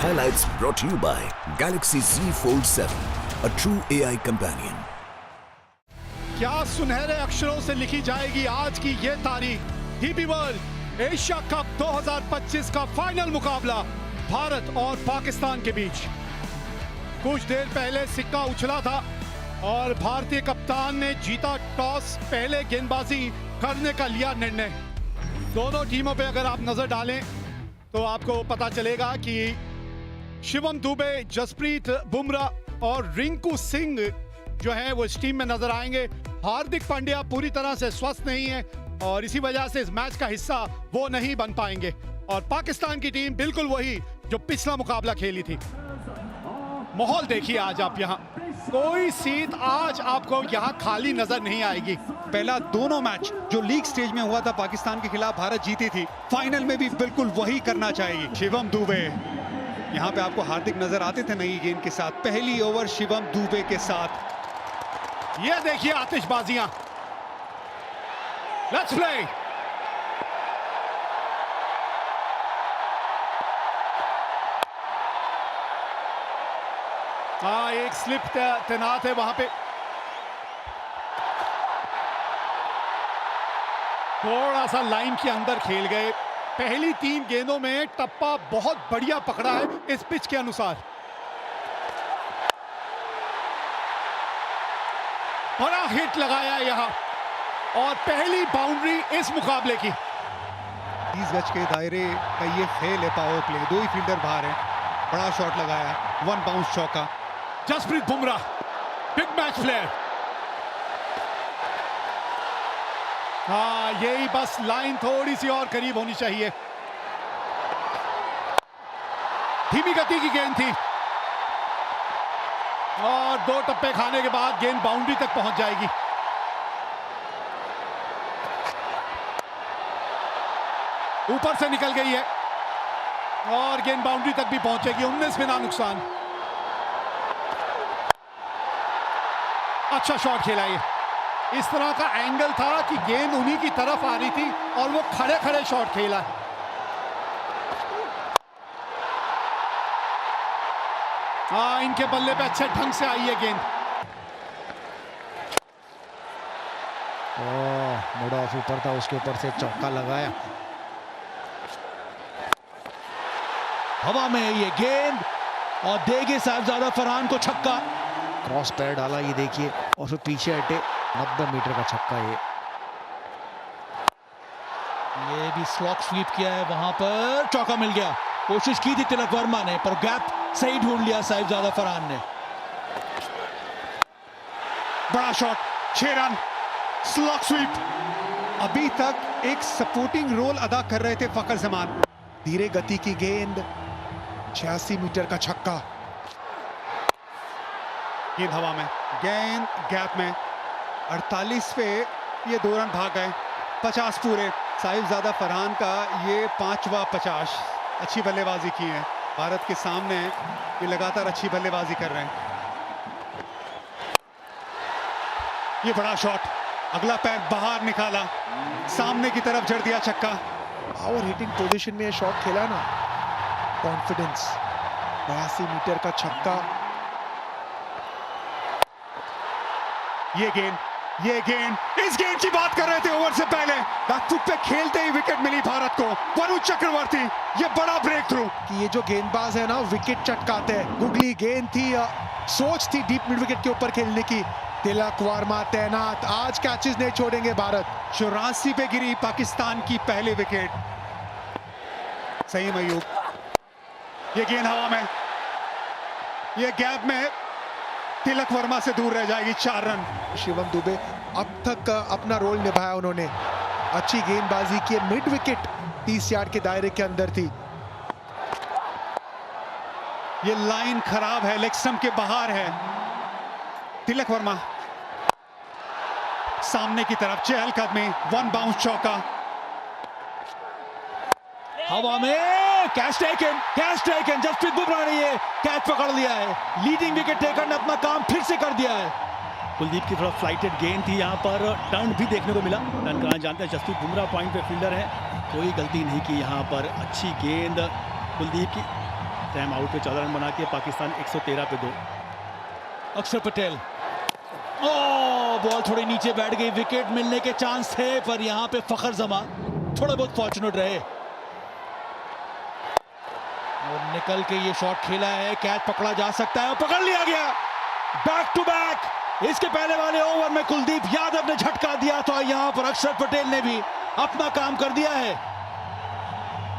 Highlights brought to you by Galaxy Z Fold 7, a true AI companion. क्या सुनहरे अक्षरों से लिखी जाएगी आज की ये तारीख। डीपी वर्ल्ड एशिया कप 2025 का फाइनल मुकाबला भारत और पाकिस्तान के बीच। कुछ देर पहले सिक्का उछला था और भारतीय कप्तान ने जीता टॉस, पहले गेंदबाजी करने का लिया निर्णय। दोनों टीमों पे अगर आप नजर डालें तो आपको पता चलेगा कि शिवम दुबे, जसप्रीत बुमराह और रिंकू सिंह जो है वो इस टीम में नजर आएंगे। हार्दिक पांड्या पूरी तरह से स्वस्थ नहीं है और इसी वजह से इस मैच का हिस्सा वो नहीं बन पाएंगे। और पाकिस्तान की टीम बिल्कुल वही जो पिछला मुकाबला खेली थी। माहौल देखिए आज आप यहाँ, कोई सीट आज आपको यहाँ खाली नजर नहीं आएगी। पहला दोनों मैच जो लीग स्टेज में हुआ था पाकिस्तान के खिलाफ भारत जीती थी, फाइनल में भी बिल्कुल वही करना चाहेगी। शिवम दुबे यहाँ पे आपको हार्दिक नजर आते थे नई गेंद के साथ। पहली ओवर शिवम दुबे के साथ। ये देखिए आतिशबाजियां। Let's play. हाँ, एक स्लिप तैनात है वहां पे। थोड़ा सा लाइन के अंदर खेल गए। पहली 3 गेंदों में टप्पा बहुत बढ़िया पकड़ा है इस पिच के अनुसार। बड़ा हिट लगाया यहाँ और पहली बाउंड्री इस मुकाबले की। 30 गज के दायरे का ये फेल है पावर प्ले। 2 ही फील्डर बाहर है। बड़ा शॉट लगाया, 1 बाउंस चौका। Jasprit Bumrah big match player. हाँ, यही बस लाइन थोड़ी सी और करीब होनी चाहिए। धीमी गति की गेंद थी और 2 टप्पे खाने के बाद गेंद बाउंड्री तक पहुंच जाएगी। ऊपर से निकल गई है और गेंद बाउंड्री तक भी पहुंचेगी। 19 बिना नुकसान। अच्छा शॉट खेला ये। इस तरह का एंगल था कि गेंद उन्हीं की तरफ आ रही थी और वो खड़े खड़े शॉट खेला। हाँ, इनके बल्ले पे अच्छे ढंग से आई है गेंद। मुड ऑफ ऊपर था, उसके ऊपर से चौका लगाया। हवा में ये गेंद और देंगे साहिबजादा फरहान को छक्का। क्रॉस पैर डाला, ये देखिए, और फिर पीछे हटे। 90 मीटर का छक्का ये भी स्लॉक स्वीप किया है, वहां पर चौका मिल गया। कोशिश की थी तिलक वर्मा ने पर गैप सही ढूंढ लिया साहिबजादा फरहान ने। बड़ा शॉट, 6 रन, स्लॉक स्वीप। अभी तक एक सपोर्टिंग रोल अदा कर रहे थे फकर जमान। धीरे गति की गेंद, 86 मीटर का छक्का। गेंद हवा में, गेंद गैप में। 48 पे ये 2 रन भाग गए। 50 पूरे। साहिबजादा फरहान का ये 5वां 50। अच्छी बल्लेबाजी की है भारत के सामने। ये लगातार अच्छी बल्लेबाजी कर रहे हैं। ये बड़ा शॉट, अगला पैर बाहर निकाला, सामने की तरफ जड़ दिया छक्का। पावर हिटिंग पोजीशन में शॉट खेला ना, कॉन्फिडेंस। 82 मीटर का छक्का। ये गेंद, इस गेंद की बात कर रहे थे ओवर से पहले। बैकफुट पे खेलते ही विकेट मिली भारत को। वरुण चक्रवर्ती, ये बड़ा ब्रेक थ्रू। कि ये जो गेंदबाज है ना, विकेट चटकाते हैं। गुगली गेंद थी, सोच थी डीप मिड विकेट के ऊपर खेलने की। तिलक वर्मा तैनात। आज कैचेस नहीं छोड़ेंगे भारत। 84 पे गिरी पाकिस्तान की पहली विकेट। सही मयूब, ये गेंद हवा में, ये गैप में तिलक वर्मा से दूर रह जाएगी। 4 रन। शिवम दुबे अब तक अपना रोल निभाया उन्होंने। अच्छी गेंदबाजी की। मिड विकेट 30 यार्ड के दायरे के अंदर थी। ये लाइन खराब है, लेग स्टंप के बाहर है। तिलक वर्मा सामने की तरफ, चहलकदमी, 1 बाउंस चौका। हवा में कैच टेकन। जसप्रीत बुमराह ने ये कैच पकड़ लिया है। लीडिंग विकेट टेकर ने अपना काम फिर से कर दिया है। कुलदीप की तरफ फ्लाइटेड गेंद थी, यहाँ पर टर्न भी देखने को मिला। टर्न कहाँ जानते हैं, जसप्रीत बुमराह पॉइंट पे फील्डर है, कोई गलती नहीं की यहाँ पर। अच्छी गेंद कुलदीप की टाइम आउट पे 14 रन बना के पाकिस्तान 113 पे 2। अक्षर पटेल, ओ बॉल थोड़ी नीचे बैठ गई, विकेट मिलने के चांस थे पर यहाँ पे फखर जमा थोड़ा बहुत फॉर्चुनेट रहे और निकल के ये शॉट खेला है। कैच पकड़ा जा सकता है और पकड़ लिया गया। बैक टू बैक इसके पहले वाले ओवर में कुलदीप यादव ने झटका दिया था, यहाँ पर अक्षर पटेल ने भी अपना काम कर दिया है।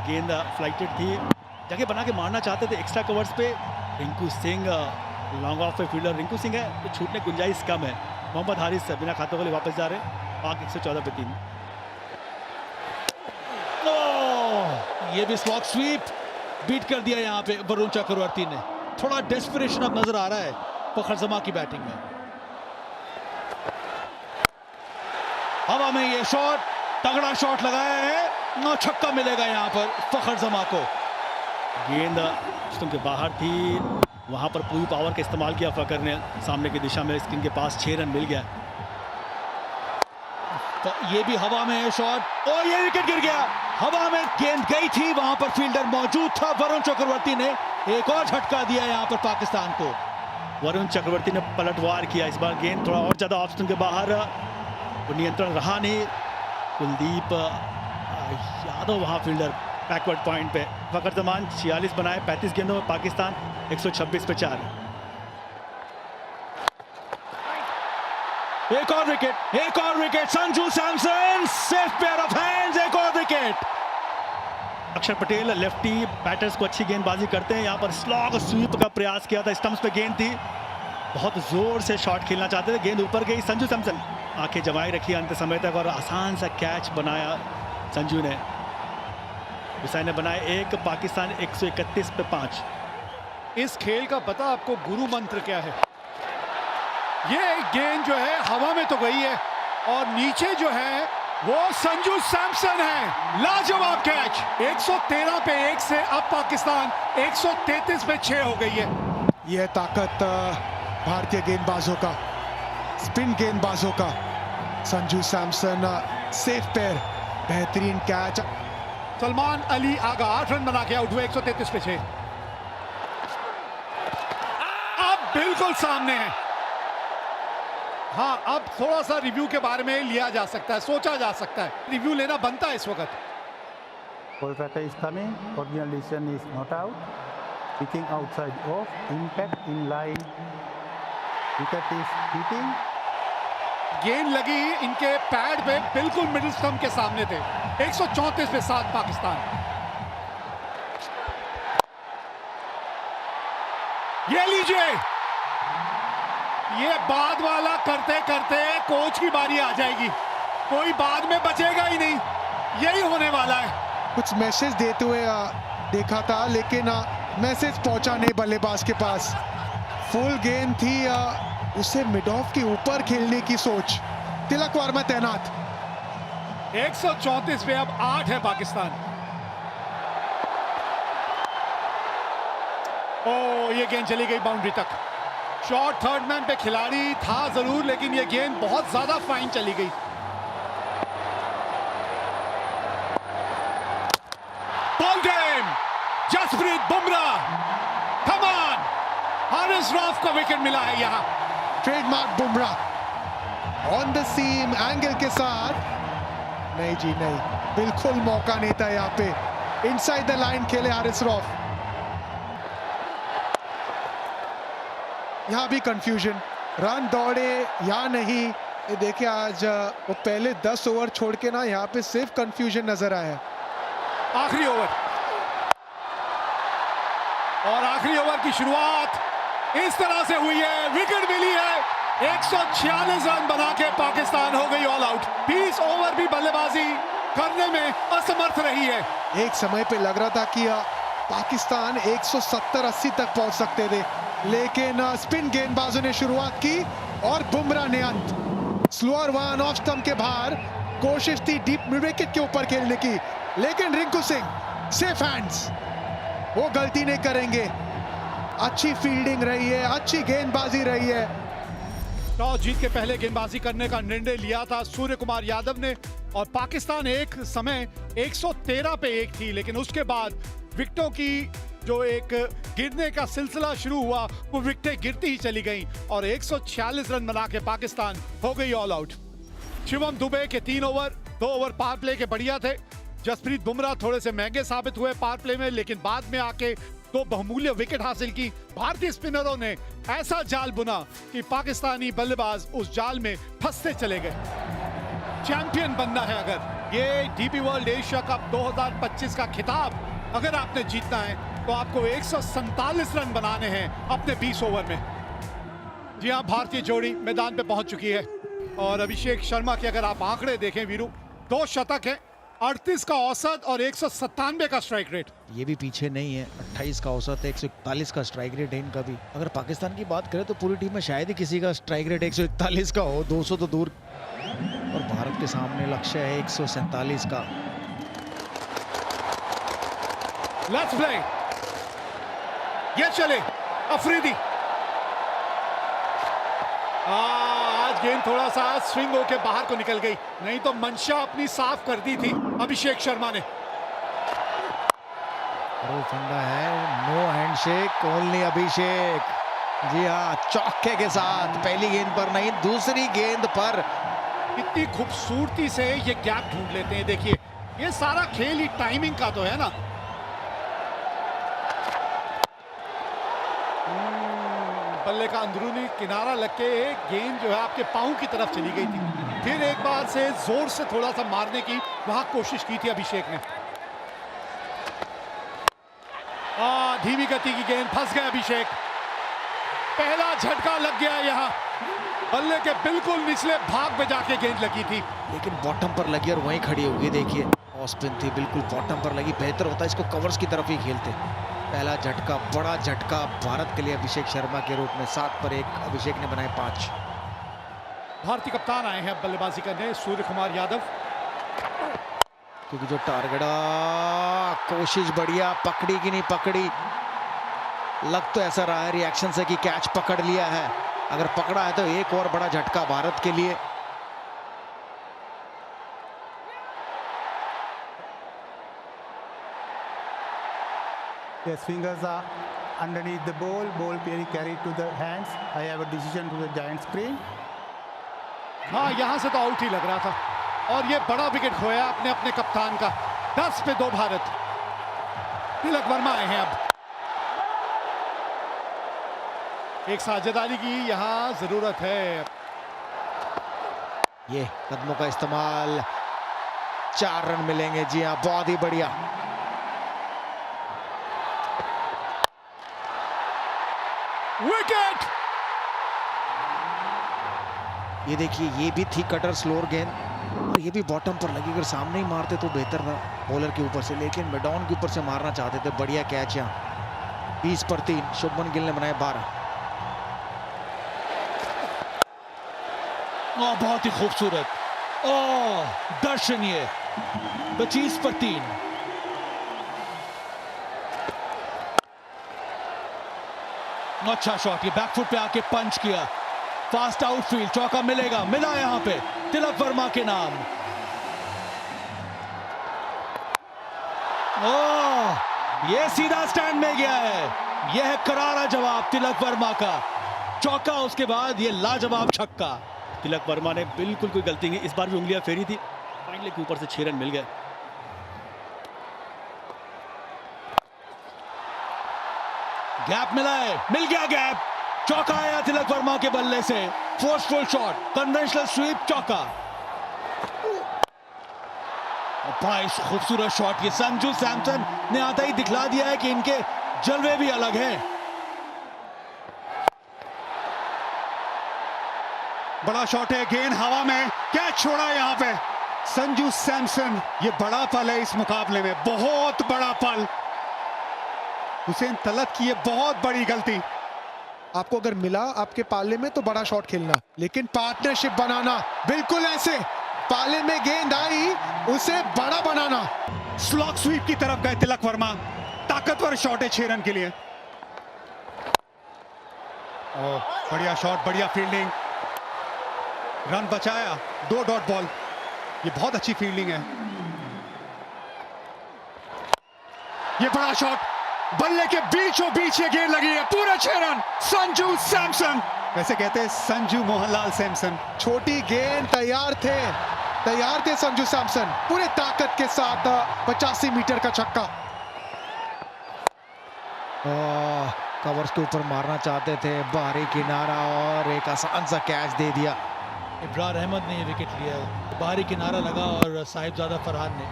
गेंद फ्लाइटेड थी, जगह बना के मारना चाहते थे एक्स्ट्रा कवर्स पे। रिंकू सिंह लॉन्ग ऑफ पे फील्डर रिंकू सिंह है तो छूटने की गुंजाइश कम है। मोहम्मद हारिस बिना खाते वाले वापस जा रहे हैं। पाक 114 पे 3। ये भी स्लॉग स्वीप बीट कर दिया यहाँ पे वरुण चक्रवर्ती ने। थोड़ा डेस्परेशन अब नजर आ रहा है फखर जमा की बैटिंग में। हवा में ये शॉट, तगड़ा शॉट लगाया है, 9 छक्का मिलेगा यहाँ पर फखर जमा को। गेंद स्टंप के बाहर थी, वहां पर पूरी पावर का इस्तेमाल किया फखर ने। सामने की दिशा में स्क्रीन के पास 6 रन मिल गया। तो ये भी हवा में है शॉट और ये विकेट गिर गया। हवा में गेंद गई थी, वहां पर फील्डर मौजूद था। वरुण चक्रवर्ती ने एक और झटका दिया यहाँ पर पाकिस्तान को। वरुण चक्रवर्ती ने पलटवार किया। इस बार गेंद थोड़ा और ज्यादा ऑफ स्टंप के बाहर, नियंत्रण रहा नहीं। कुलदीप यादव वहां फील्डर बैकवर्ड पॉइंट पे। फखर जमान 46 बनाए 35 गेंदों में, पाकिस्तान 126 पे 4। एक और wicket Sanju Samson, safe pair of hands, एक और विकेट। अक्षर पटेल लेफ्टी बैटर्स को अच्छी गेंदबाजी करते हैं। यहाँ पर स्लॉग स्वीप का प्रयास किया था, स्टंप्स पे गेंद थी, बहुत जोर से शॉट खेलना चाहते थे, गेंद ऊपर गई। संजू सैमसन आंखें जमाई रखी अंत समय तक और आसान सा कैच बनाया संजू ने। हुसैन ने बनाए 1, पाकिस्तान 131 पे 5। इस खेल का पता आपको गुरु मंत्र क्या है? ये गेंद जो है हवा में तो गई है और नीचे जो है वो संजू सैमसन है। लाजवाब कैच। 113 पे 1 से अब पाकिस्तान 133 पे 6 हो गई है। यह ताकत भारतीय गेंदबाजों का, स्पिन गेंदबाजों का। संजू सैमसन सेफ पेयर, बेहतरीन कैच। सलमान अली आगा 8 रन बना के आउट हुए 133 पे 6। अब बिल्कुल सामने है। हाँ, अब थोड़ा सा रिव्यू के बारे में लिया जा सकता है, सोचा जा सकता है, रिव्यू लेना बनता है इस वक्त। Kolkata is coming, original decision is not out, pitching outside off, impact in line, wicket is hitting. गेंद लगी इनके पैड पे, बिल्कुल मिडिल स्टंप के सामने थे। 134 पे 7 पाकिस्तान। ये लीजिए, ये बाद वाला करते करते कोच की बारी आ जाएगी, कोई बाद में बचेगा ही नहीं, यही होने वाला है। कुछ मैसेज देते हुए देखा था, लेकिन मैसेज पहुंचा नहीं बल्लेबाज के पास। फुल गेंद थी, उसे मिड ऑफ के ऊपर खेलने की सोच। तिलक वर्मा तैनात। 134 पे अब 8 है पाकिस्तान। ओ, ये गेंद चली गई बाउंड्री तक। शॉट थर्ड मैन पे खिलाड़ी था जरूर, लेकिन ये गेंद बहुत ज्यादा फाइन चली गई। Ball game, Jasprit Bumrah, come on, Haris Rauf को विकेट मिला है यहाँ। Trademark Bumrah on the seam angle के साथ। नहीं जी नहीं, बिल्कुल मौका नहीं था यहाँ पे। इनसाइड द लाइन खेले हारिस रऊफ। यहाँ भी कंफ्यूजन, रन दौड़े या नहीं। ये देखिए, आज वो पहले 10 ओवर छोड़ के ना यहाँ पे सिर्फ कंफ्यूजन नजर आया। आखिरी ओवर, और आखिरी ओवर की शुरुआत इस तरह से हुई है, विकेट मिली है। 146 रन बना के पाकिस्तान हो गई ऑल आउट। 20 ओवर भी बल्लेबाजी करने में असमर्थ रही है। एक समय पे लग रहा था कि पाकिस्तान 170-80 तक पहुंच सकते थे, लेकिन स्पिन गेंदबाजों ने शुरुआत की और बुमराह ने अंत। स्लोअर वन ऑफ स्टंप के बाहर, कोशिश थी डीप मिड विकेट के ऊपर खेलने की, लेकिन रिंकू सिंह सेफ हैंड्स, वो गलती नहीं करेंगे। अच्छी फील्डिंग रही है, अच्छी गेंदबाजी रही है। टॉस जीत के पहले गेंदबाजी करने का निर्णय लिया था सूर्य कुमार यादव ने, और पाकिस्तान एक समय 113 पे 1 थी, लेकिन उसके बाद विकेटों की जो एक गिरने का सिलसिला शुरू हुआ वो विकेटें गिरती ही चली गईं और 146 रन बना के पाकिस्तान हो गई ऑल आउट। शिवम दुबे के 3 ओवर 2 ओवर पावर प्ले के बढ़िया थे। जसप्रीत बुमराह थोड़े से महंगे साबित हुए पावर प्ले में, लेकिन बाद में आके 2 बहुमूल्य विकेट हासिल की। भारतीय स्पिनरों ने ऐसा जाल बुना कि पाकिस्तानी बल्लेबाज उस जाल में फंसते चले गए। चैंपियन बनना है अगर ये डीपी वर्ल्ड एशिया कप 2025 का खिताब अगर आपने जीतना है तो आपको 147 रन बनाने हैं अपने 20 ओवर में। जी हाँ, भारतीय जोड़ी मैदान पे पहुंच चुकी है और अभिषेक शर्मा के अगर आप आंकड़े देखें वीरू, 2 शतक है, 38 का औसत और 197 का स्ट्राइक रेट। ये भी पीछे नहीं है, 28 का औसत है, 141 का स्ट्राइक रेट है इनका भी। अगर पाकिस्तान की बात करें तो पूरी टीम में शायद ही किसी का स्ट्राइक रेट 141 का हो, 200 तो दूर। और भारत के सामने लक्ष्य है 147 का। लेट्स प्ले, ये चले अफरीदी। आज गेंद थोड़ा सा स्विंग होके बाहर को निकल गई, नहीं तो मंशा अपनी साफ कर दी थी अभिषेक शर्मा ने। वो फंडा है, नो हैंडशेक, ओनली अभिषेक। जी हाँ, चौके के साथ पहली गेंद पर नहीं, दूसरी गेंद पर। कितनी खूबसूरती से ये गैप ढूंढ लेते हैं। देखिए, ये सारा खेल ही टाइमिंग का तो है ना। बल्ले का अंदरूनी किनारा लग के गेंद जो है आपके पांव की तरफ चली गई थी। फिर एक बार से जोर से थोड़ा सा मारने की वहां कोशिश की थी अभिषेक ने। धीमी गति की गेंद, फंस गए अभिषेक। पहला झटका लग गया यहाँ, बल्ले के बिल्कुल निचले भाग में जाके गेंद लगी थी, लेकिन बॉटम पर लगी और वहीं खड़ी होगी। देखिए, ऑफ स्पिन थी, बिल्कुल बॉटम पर लगी। बेहतर होता इसको कवर्स की तरफ ही खेलते। पहला झटका, बड़ा झटका भारत के लिए अभिषेक शर्मा के रूप में। 7 पर 1 अभिषेक ने बनाए 5। भारतीय कप्तान आए हैं बल्लेबाजी करने, सूर्य कुमार यादव। क्योंकि जो टारगेट, कोशिश बढ़िया, पकड़ी कि नहीं पकड़ी। लग तो ऐसा रहा है रिएक्शन से कि कैच पकड़ लिया है। अगर पकड़ा है तो एक और बड़ा झटका भारत के लिए। His fingers are underneath the ball being carried to the hands. I have a decision to the giant screen. हाँ, यहां से तो आउट ही लग रहा था और ये बड़ा विकेट खोया अपने अपने कप्तान का। 10 पे 2 भारत। तिलक वर्मा आए हैं अब। एक साझेदारी की यहां जरूरत है। ये कदमों का इस्तेमाल, 4 रन मिलेंगे। जी हाँ, बहुत ही बढ़िया। विकेट। ये देखिए, ये भी थी कटर स्लोअर गेंद और ये भी बॉटम पर लगी। अगर सामने ही मारते तो बेहतर था बॉलर के ऊपर से, लेकिन मिडॉन के ऊपर से मारना चाहते थे। बढ़िया कैच यहाँ। 20 पर 3 शुभमन गिल ने बनाए 12। बहुत ही खूबसूरत, दर्शनीय। 25 पर 3। अच्छा शॉट, ये बैकफुट पे आके पंच किया। फास्ट आउटफील्ड, चौका मिलेगा, मिला यहां पे तिलक वर्मा के नाम। ये सीधा स्टैंड में गया है। यह है करारा जवाब तिलक वर्मा का। चौका, उसके बाद ये लाजवाब छक्का। तिलक वर्मा ने बिल्कुल कोई गलती नहीं, इस बार भी उंगलियां फेरी थी। फाइनली के ऊपर से 6 रन मिल गए। गैप मिला है, मिल गया गैप। चौका आया तिलक वर्मा के बल्ले से। फोर्सफुल शॉट, कन्वेंशनल स्वीप, चौका। बड़ा खूबसूरत शॉट। ये संजू सैमसन ने आता ही दिखला दिया है कि इनके जलवे भी अलग हैं। बड़ा शॉट है, गेंद हवा में, कैच छोड़ा यहाँ पे संजू सैमसन। ये बड़ा पल है इस मुकाबले में, बहुत बड़ा पल। हुसैन तलत की ये बहुत बड़ी गलती। आपको अगर मिला आपके पाले में तो बड़ा शॉट खेलना, लेकिन पार्टनरशिप बनाना, बिल्कुल ऐसे पाले में गेंद आई उसे बड़ा बनाना। स्लॉग स्वीप की तरफ गए तिलक वर्मा। ताकतवर शॉट है 6 रन के लिए। बढ़िया शॉट, बढ़िया फील्डिंग, रन बचाया। 2 डॉट बॉल, ये बहुत अच्छी फील्डिंग है। ये बड़ा शॉट, बल्ले के बीचों बीच ये गेंद लगी है, पूरे 6 रन। संजू सैमसन, वैसे कहते हैं संजू मोहनलाल सैमसन। छोटी गेंद, तैयार थे संजू सैमसन, पूरे ताकत के साथ 85 मीटर का छक्का। कवर्स के ऊपर मारना चाहते थे, बाहरी किनारा और एक आसान सा कैच दे दिया। इब्रार अहमद ने ये विकेट लिया, बाहरी किनारा लगा और साहिबजादा फरहान ने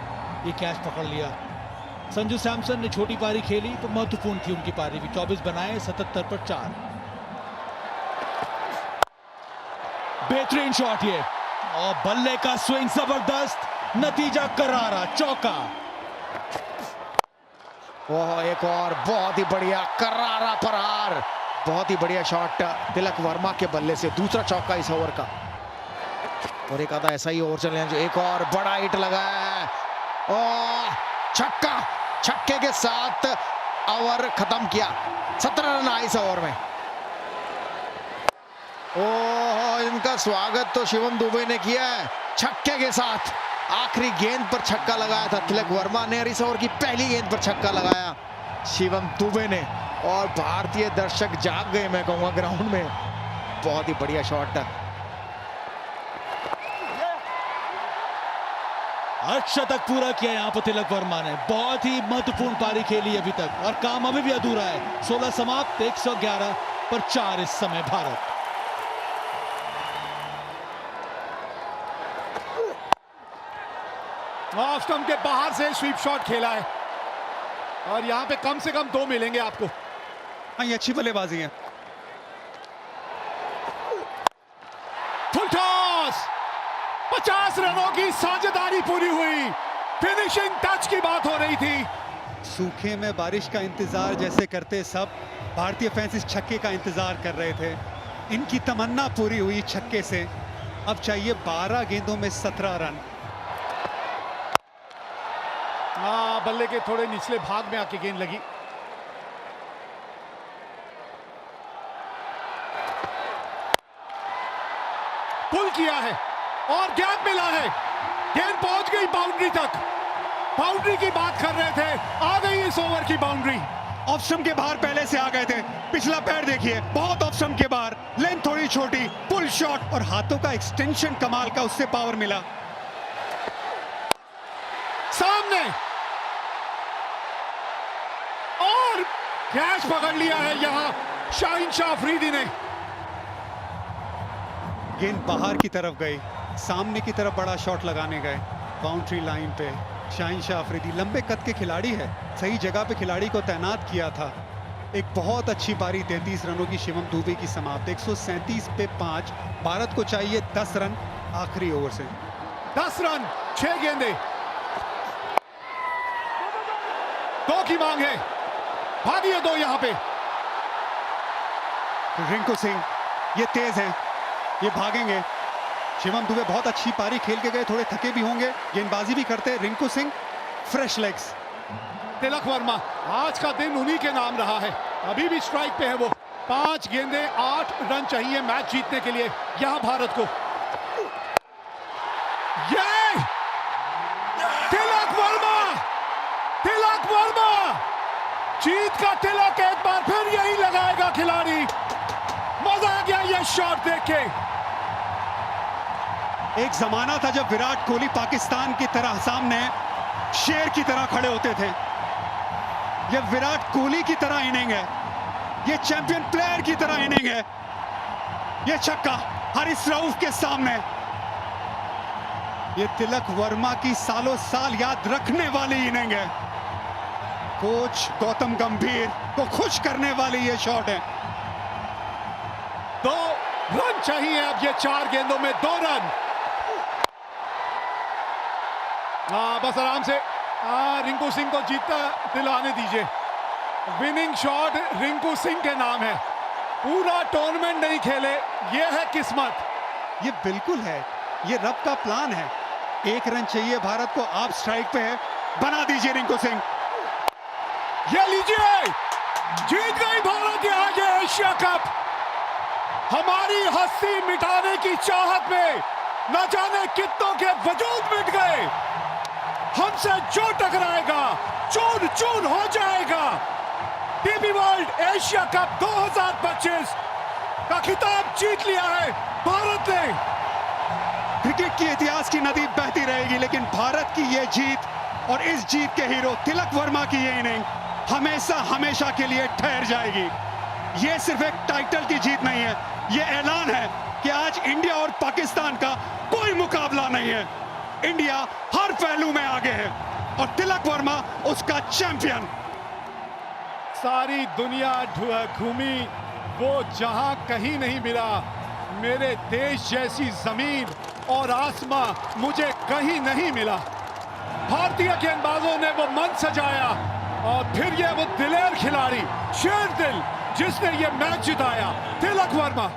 ये कैच पकड़ लिया। संजू सैमसन ने छोटी पारी खेली तो महत्वपूर्ण थी उनकी पारी भी। 24 बनाए, 77 पर 4। बेहतरीन शॉट ये, और बल्ले का स्विंग जबरदस्त, नतीजा करारा, चौका। ओह, एक और बहुत ही बढ़िया करारा प्रहार, बहुत ही बढ़िया शॉट तिलक वर्मा के बल्ले से, दूसरा चौका इस ओवर का। और एक आधा ऐसा ही ओवर चले जो एक और बड़ा हिट लगाया है, ओह छक्का, छक्के के साथ ओवर खत्म किया। 17 रन आए इस ओवर में। ओह, इनका स्वागत तो शिवम दुबे ने किया है छक्के के साथ। आखिरी गेंद पर छक्का लगाया था तिलक वर्मा ने, और इस ओवर की पहली गेंद पर छक्का लगाया शिवम दुबे ने, और भारतीय दर्शक जाग गए मैं कहूंगा ग्राउंड में। बहुत ही बढ़िया शॉट। अर्धशतक पूरा किया यहां पर तिलक वर्मा ने, बहुत ही महत्वपूर्ण पारी खेली अभी तक, और काम अभी भी अधूरा है। 16 समाप्त, 111 पर 4 इस समय भारत। ऑफ स्टंप के बाहर से स्वीप शॉट खेला है, और यहां पे कम से कम 2 मिलेंगे आपको। हाँ, ये अच्छी बल्लेबाजी है। फुल टॉस, 50 रनों की साझेदारी पूरी हुई। फिनिशिंग टच की बात हो रही थी। सूखे में बारिश का इंतजार जैसे करते सब भारतीय फैंस इस छक्के का इंतजार कर रहे थे। इनकी तमन्ना पूरी हुई छक्के से। अब चाहिए 12 गेंदों में 17 रन। बल्ले के थोड़े निचले भाग में आके गेंद लगी। पुल किया है और गैप मिला है, गेंद पहुंच गई बाउंड्री तक। बाउंड्री की बात कर रहे थे, आ गई इस ओवर की बाउंड्री। ऑफ स्टंप के बाहर पहले से आ गए थे, पिछला पैर देखिए, बहुत ऑफ स्टंप के बाहर, लेंथ थोड़ी छोटी, पुल शॉट, और हाथों का एक्सटेंशन कमाल का, उससे पावर मिला। सामने और कैच पकड़ लिया है यहां शाहीन शाह अफरीदी ने। गेंद बाहर की तरफ गई, सामने की तरफ बड़ा शॉट लगाने गए, बाउंड्री लाइन पे। शाहीन शाह अफरीदी लंबे कद के खिलाड़ी है, सही जगह पे खिलाड़ी को तैनात किया था। एक बहुत अच्छी पारी, 33 रनों की शिवम दुबे की समाप्त। 137 पे 5। भारत को चाहिए 10 रन आखिरी ओवर से। 10 रन, 6 गेंदे, 2 की मांग है, भागिए 2 यहां पे। रिंकू सिंह ये तेज हैं, ये भागेंगे। शिवम दुबे बहुत अच्छी पारी खेल के गए, थोड़े थके भी होंगे, गेंदबाजी भी करते। Rinku Singh fresh legs. तिलक वर्मा, आज का दिन उन्हीं के नाम रहा है, अभी भी स्ट्राइक पे है वो। 5 गेंदे, 8 रन चाहिए मैच जीतने के लिए यहां भारत को। ये तिलक वर्मा, तिलक वर्मा, जीत का तिलक एक बार फिर यही लगाएगा खिलाड़ी। मजा आ गया ये शॉट देख के। एक जमाना था जब विराट कोहली पाकिस्तान की तरह सामने शेर की तरह खड़े होते थे। ये विराट कोहली की तरह इनिंग है, ये चैंपियन प्लेयर की तरह इनिंग है। ये छक्का हारिस रऊफ के सामने, ये तिलक वर्मा की सालों साल याद रखने वाली इनिंग है। कोच गौतम गंभीर को खुश करने वाली ये शॉट है। 2 रन चाहिए अब, ये 4 गेंदों में 2 रन। बस आराम से रिंकू सिंह को जीतता दिलाने दीजिए। विनिंग शॉट रिंकू सिंह के नाम है। पूरा टूर्नामेंट नहीं खेले, ये है किस्मत। ये बिल्कुल है, ये रब का प्लान है। 1 रन चाहिए भारत को, आप स्ट्राइक पे है, बना दीजिए रिंकू सिंह। ये लीजिए, जीत गई भारत आज एशिया कप। हमारी हस्ती मिटाने की चाहत में न जाने कितनों के वजूद मिट गए। हमसे जो टकराएगा चून चून हो जाएगा। डीपी वर्ल्ड एशिया कप 2025 का खिताब जीत लिया है भारत ने। क्रिकेट के इतिहास की नदी बहती रहेगी, लेकिन भारत की ये जीत और इस जीत के हीरो तिलक वर्मा की ये इनिंग हमेशा हमेशा के लिए ठहर जाएगी। ये सिर्फ एक टाइटल की जीत नहीं है, ये ऐलान है कि आज इंडिया और पाकिस्तान का कोई मुकाबला नहीं है। इंडिया हर पहलू में आगे है और तिलक वर्मा उसका चैंपियन। सारी दुनिया घूमी, वो जहां कहीं नहीं मिला। मेरे देश जैसी जमीन और आसमां मुझे कहीं नहीं मिला। भारतीय गेंदबाजों ने वो मन सजाया और फिर ये वो दिलेर खिलाड़ी, शेर दिल, जिसने ये मैच जिताया, तिलक वर्मा।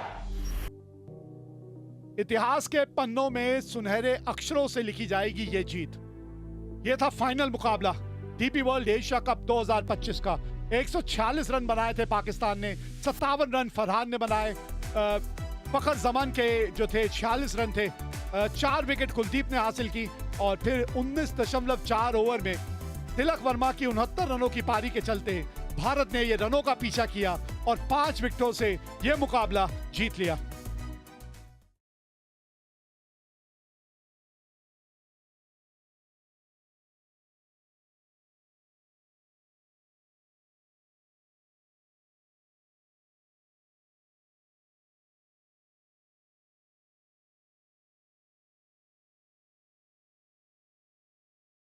इतिहास के पन्नों में सुनहरे अक्षरों से लिखी जाएगी ये जीत। ये था फाइनल मुकाबला डीपी वर्ल्ड एशिया कप 2025 का। 146 रन बनाए थे पाकिस्तान ने, 57 रन फरहान ने बनाए। फखर जमान के जो थे 46 रन थे। 4 विकेट कुलदीप ने हासिल की और फिर 19.4 ओवर में तिलक वर्मा की 69 रनों की पारी के चलते भारत ने ये रनों का पीछा किया और 5 विकेटों से ये मुकाबला जीत लिया।